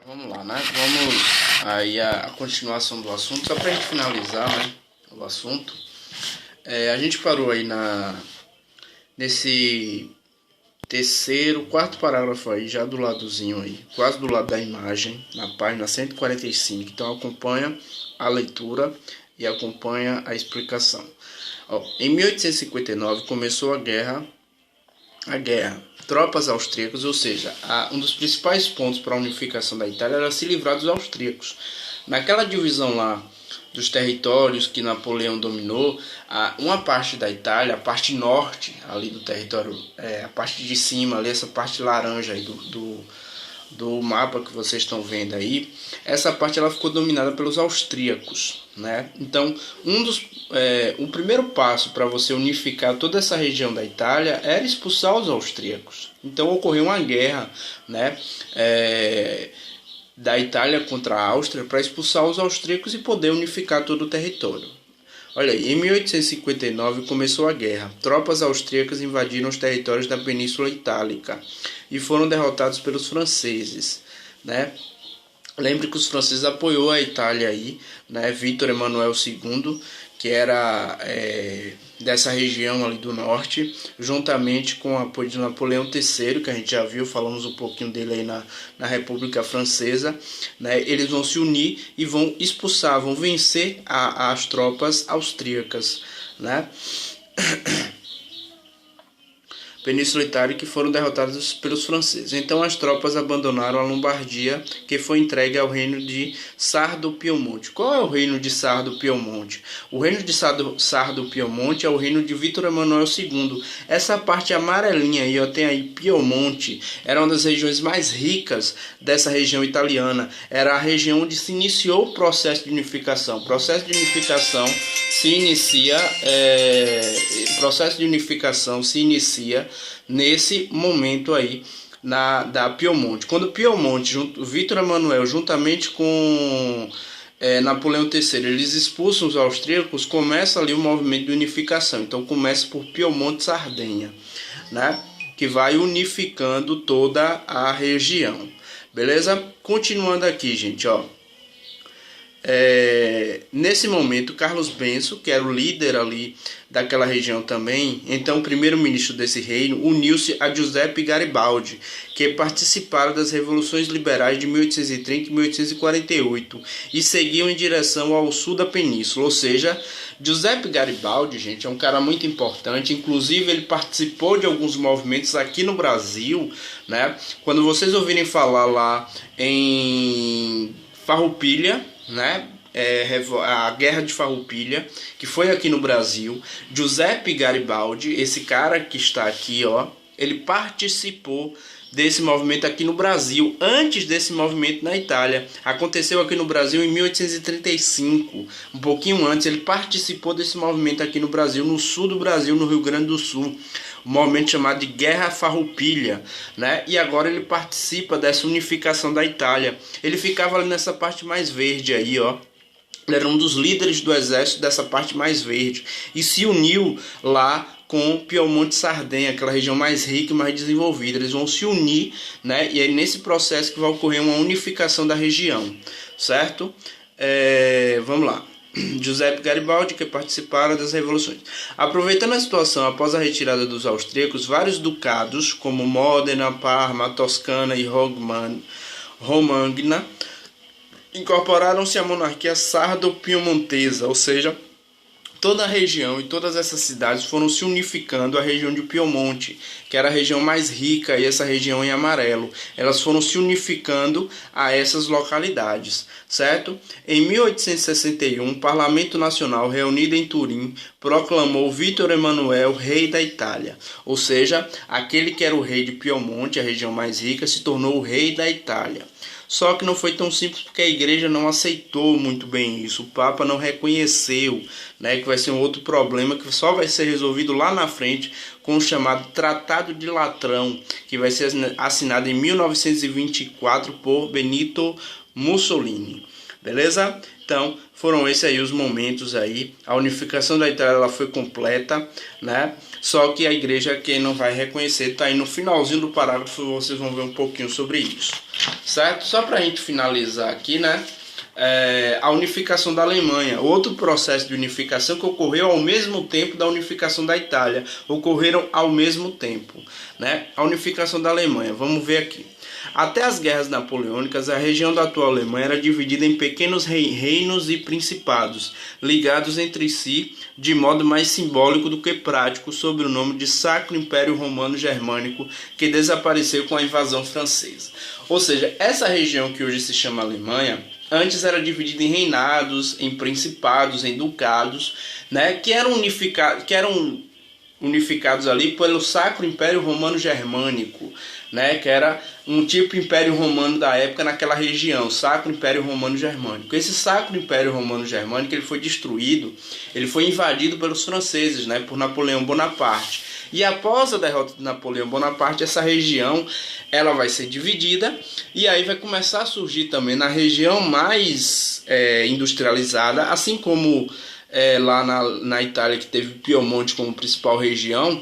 Vamos lá, né? Vamos aí a continuação do assunto, só para a gente finalizar, né, o assunto. A gente parou aí nesse quarto parágrafo aí, já do ladozinho aí, quase do lado da imagem, na página 145. Então acompanha a leitura e acompanha a explicação. Em 1859 começou a guerra. Tropas austríacas, ou seja, um dos principais pontos para a unificação da Itália era se livrar dos austríacos. Naquela divisão lá dos territórios que Napoleão dominou, uma parte da Itália, a parte norte ali do território, a parte de cima ali, essa parte laranja aí do mapa que vocês estão vendo aí, essa parte ela ficou dominada pelos austríacos, né? Então, o primeiro passo para você unificar toda essa região da Itália era expulsar os austríacos. Então ocorreu uma guerra, né, da Itália contra a Áustria para expulsar os austríacos e poder unificar todo o território. Olha aí, em 1859 começou a guerra. Tropas austríacas invadiram os territórios da Península Itálica e foram derrotados pelos franceses, né? Lembre que os franceses apoiou a Itália aí, né? Vítor Emanuel II, que era dessa região ali do norte, juntamente com o apoio de Napoleão III, que a gente já viu, falamos um pouquinho dele aí na República Francesa, né? Eles vão se unir e vão expulsar, vão vencer as tropas austríacas, né? Península Itálica, que foram derrotados pelos franceses. Então as tropas abandonaram a Lombardia, que foi entregue ao reino de Sardo-Piemonte. Qual é o reino de Sardo-Piemonte? O reino de Sardo-Piemonte é o reino de Vítor Emanuel II. Essa parte amarelinha aí, ó, tem aí Piemonte, era uma das regiões mais ricas dessa região italiana. Era a região onde se iniciou o processo de unificação. O processo de unificação se inicia nesse momento aí da Piemonte. Quando Piemonte, Vítor Emanuel, juntamente com Napoleão III, eles expulsam os austríacos, começa ali o movimento de unificação. Então começa por Piemonte-Sardenha, né, que vai unificando toda a região. Beleza? Continuando aqui, gente, ó. Nesse momento, Carlos Benso, que era o líder ali daquela região também, então o primeiro-ministro desse reino, uniu-se a Giuseppe Garibaldi, que participaram das revoluções liberais de 1830 e 1848 e seguiam em direção ao sul da península. Ou seja, Giuseppe Garibaldi, gente, é um cara muito importante. Inclusive ele participou de alguns movimentos aqui no Brasil, né? Quando vocês ouvirem falar lá em Farroupilha, né, a Guerra de Farroupilha, que foi aqui no Brasil, Giuseppe Garibaldi, esse cara que está aqui, ó, ele participou desse movimento aqui no Brasil, antes desse movimento na Itália. Aconteceu aqui no Brasil em 1835, um pouquinho antes. Ele participou desse movimento aqui no Brasil, no sul do Brasil, no Rio Grande do Sul, um movimento chamado de Guerra Farroupilha, né? E agora ele participa dessa unificação da Itália. Ele ficava ali nessa parte mais verde aí, ó. Ele era um dos líderes do exército dessa parte mais verde e se uniu lá com Piemonte-Sardenha, aquela região mais rica e mais desenvolvida. Eles vão se unir, né? E é nesse processo que vai ocorrer uma unificação da região, certo? Vamos lá. Giuseppe Garibaldi, que participaram das revoluções. Aproveitando a situação após a retirada dos austríacos, vários ducados, como Modena, Parma, Toscana e Romagna, incorporaram-se à monarquia sardo-piemontesa, ou seja, toda a região e todas essas cidades foram se unificando à região de Piemonte, que era a região mais rica, e essa região em amarelo. Elas foram se unificando a essas localidades, certo? Em 1861, o Parlamento Nacional, reunido em Turim, proclamou Vítor Emanuel rei da Itália. Ou seja, aquele que era o rei de Piemonte, a região mais rica, se tornou o rei da Itália. Só que não foi tão simples, porque a igreja não aceitou muito bem isso. O Papa não reconheceu, né, que vai ser um outro problema que só vai ser resolvido lá na frente com o chamado Tratado de Latrão, que vai ser assinado em 1924 por Benito Mussolini. Beleza? Então, foram esses aí os momentos aí. A unificação da Itália ela foi completa, né? só que a igreja que não vai reconhecer, está aí no finalzinho do parágrafo, vocês vão ver um pouquinho sobre isso, certo? Só para a gente finalizar aqui, né? A unificação da Alemanha, outro processo de unificação que ocorreu ao mesmo tempo da unificação da Itália, ocorreram ao mesmo tempo, né? A unificação da Alemanha, vamos ver aqui. Até as guerras napoleônicas, a região da atual Alemanha era dividida em pequenos reinos e principados, ligados entre si de modo mais simbólico do que prático, sob o nome de Sacro Império Romano Germânico, que desapareceu com a invasão francesa. Ou seja, essa região que hoje se chama Alemanha, antes era dividida em reinados, em principados, em ducados, né, que eram unificados ali pelo Sacro Império Romano Germânico, né, que era um tipo império romano da época naquela região, Sacro Império Romano Germânico. Esse Sacro Império Romano Germânico ele foi destruído, ele foi invadido pelos franceses, né, por Napoleão Bonaparte. E após a derrota de Napoleão Bonaparte, essa região ela vai ser dividida e aí vai começar a surgir também na região mais industrializada, assim como lá na Itália, que teve Piemonte como principal região.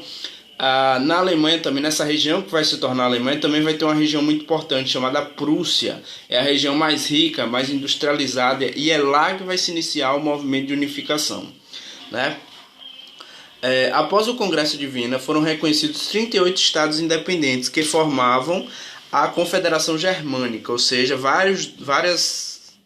Na Alemanha também, nessa região que vai se tornar a Alemanha, também vai ter uma região muito importante chamada Prússia. É a região mais rica, mais industrializada, e é lá que vai se iniciar o movimento de unificação, né? Após o Congresso de Viena, foram reconhecidos 38 estados independentes que formavam a Confederação Germânica, ou seja, várias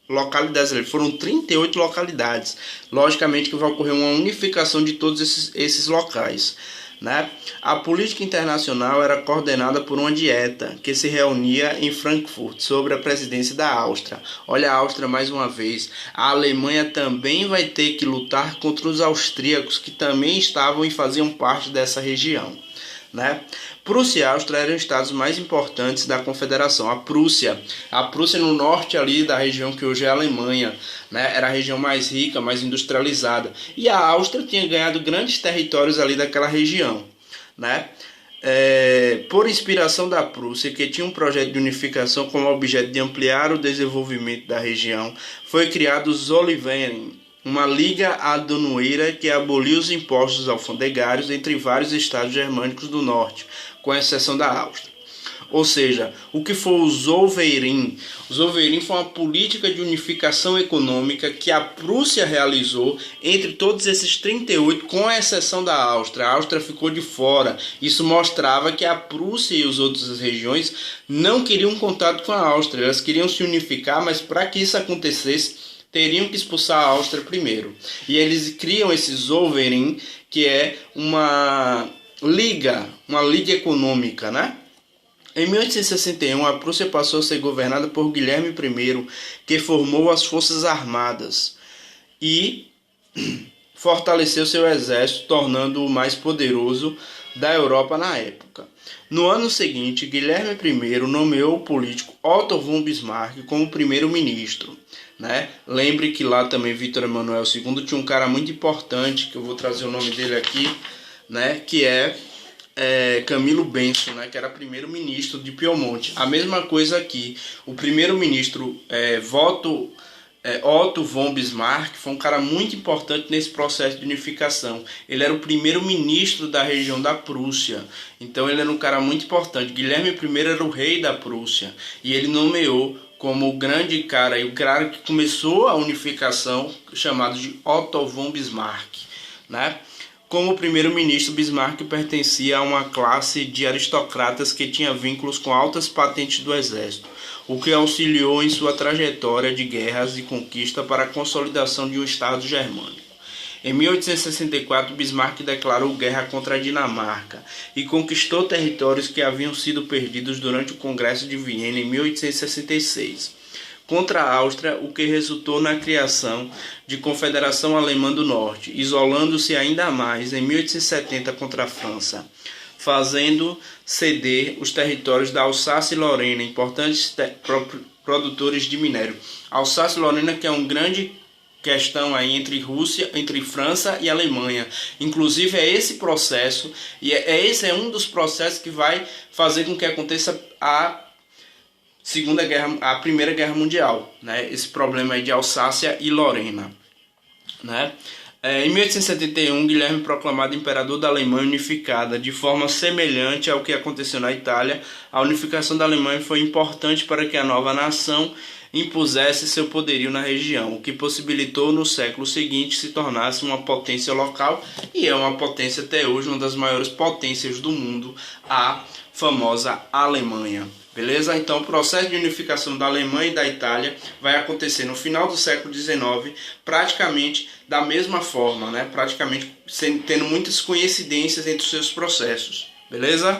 localidades, foram 38 localidades. Logicamente que vai ocorrer uma unificação de todos esses locais, né? A política internacional era coordenada por uma dieta que se reunia em Frankfurt sob a presidência da Áustria. Olha a Áustria mais uma vez. A Alemanha também vai ter que lutar contra os austríacos que também estavam e faziam parte dessa região, né? Prússia e Áustria eram os estados mais importantes da Confederação. A Prússia no norte ali da região que hoje é a Alemanha, né? Era a região mais rica, mais industrializada. E a Áustria tinha ganhado grandes territórios ali daquela região, né? Por inspiração da Prússia, que tinha um projeto de unificação com o objeto de ampliar o desenvolvimento da região, foi criado o Zollverein, uma liga aduaneira que aboliu os impostos alfandegários entre vários estados germânicos do norte, com exceção da Áustria. Ou seja, o que foi o Zollverein? O Zollverein foi uma política de unificação econômica que a Prússia realizou entre todos esses 38, com exceção da Áustria. A Áustria ficou de fora. Isso mostrava que a Prússia e as outras regiões não queriam contato com a Áustria. Elas queriam se unificar, mas para que isso acontecesse, teriam que expulsar a Áustria primeiro. E eles criam esse Zollverein, que é uma liga econômica, né? Em 1861, a Prússia passou a ser governada por Guilherme I, que formou as Forças Armadas e fortaleceu seu exército, tornando-o mais poderoso da Europa na época. No ano seguinte, Guilherme I nomeou o político Otto von Bismarck como primeiro-ministro, né? Lembre que lá também Vítor Emanuel II tinha um cara muito importante, que eu vou trazer o nome dele aqui, né? Que é Camilo Benso, né, que era primeiro-ministro de Piemonte. A mesma coisa aqui, o primeiro-ministro Otto von Bismarck foi um cara muito importante nesse processo de unificação. Ele era o primeiro-ministro da região da Prússia, então ele era um cara muito importante. Guilherme I era o rei da Prússia e ele nomeou como o grande cara, e o cara que começou a unificação, chamado de Otto von Bismarck, né? Como primeiro-ministro, Bismarck pertencia a uma classe de aristocratas que tinha vínculos com altas patentes do exército, o que auxiliou em sua trajetória de guerras e conquista para a consolidação de um Estado germânico. Em 1864, Bismarck declarou guerra contra a Dinamarca e conquistou territórios que haviam sido perdidos durante o Congresso de Viena em 1866. Contra a Áustria, o que resultou na criação de Confederação Alemã do Norte, isolando-se ainda mais em 1870 contra a França, fazendo ceder os territórios da Alsácia e Lorena, importantes produtores de minério. Alsácia e Lorena, que é uma grande questão aí entre França e Alemanha. Inclusive é esse processo, e esse é um dos processos que vai fazer com que aconteça a Primeira Guerra Mundial, né? Esse problema aí de Alsácia e Lorena, né? Em 1871, Guilherme proclamado imperador da Alemanha unificada, de forma semelhante ao que aconteceu na Itália. A unificação da Alemanha foi importante para que a nova nação impusesse seu poderio na região, o que possibilitou no século seguinte se tornasse uma potência local e é uma potência até hoje, uma das maiores potências do mundo, a famosa Alemanha. Beleza? Então o processo de unificação da Alemanha e da Itália vai acontecer no final do século XIX, praticamente da mesma forma, né? Praticamente tendo muitas coincidências entre os seus processos. Beleza?